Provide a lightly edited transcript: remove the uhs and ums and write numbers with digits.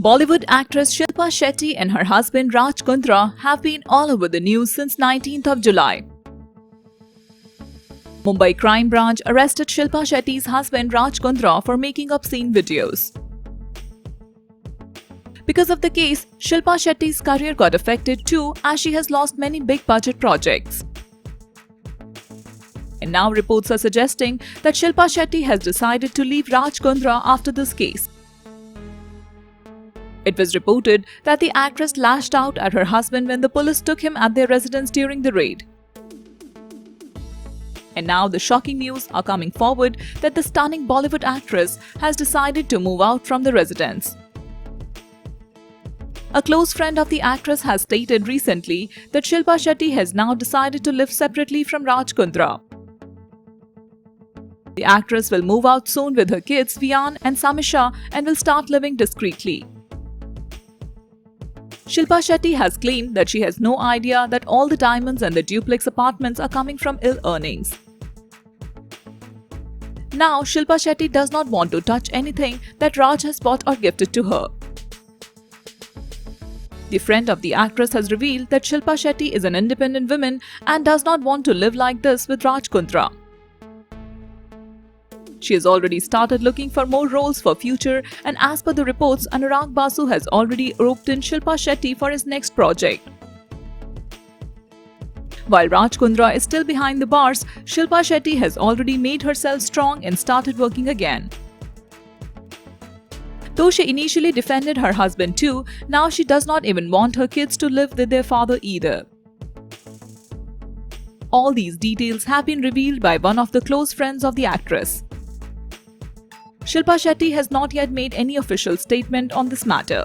Bollywood actress Shilpa Shetty and her husband Raj Kundra have been all over the news since 19th of July. Mumbai Crime Branch arrested Shilpa Shetty's husband Raj Kundra for making obscene videos. Because of the case, Shilpa Shetty's career got affected too, as she has lost many big budget projects. And now reports are suggesting that Shilpa Shetty has decided to leave Raj Kundra after this case. It was reported that the actress lashed out at her husband when the police took him at their residence during the raid. And now the shocking news are coming forward that the stunning Bollywood actress has decided to move out from the residence. A close friend of the actress has stated recently that Shilpa Shetty has now decided to live separately from Raj Kundra. The actress will move out soon with her kids Vian and Samisha and will start living discreetly. Shilpa Shetty has claimed that she has no idea that all the diamonds and the duplex apartments are coming from ill earnings. Now, Shilpa Shetty does not want to touch anything that Raj has bought or gifted to her. The friend of the actress has revealed that Shilpa Shetty is an independent woman and does not want to live like this with Raj Kundra. She has already started looking for more roles for future, and as per the reports, Anurag Basu has already roped in Shilpa Shetty for his next project. While Raj Kundra is still behind the bars, Shilpa Shetty has already made herself strong and started working again. Though she initially defended her husband too, now she does not even want her kids to live with their father either. All these details have been revealed by one of the close friends of the actress. Shilpa Shetty has not yet made any official statement on this matter.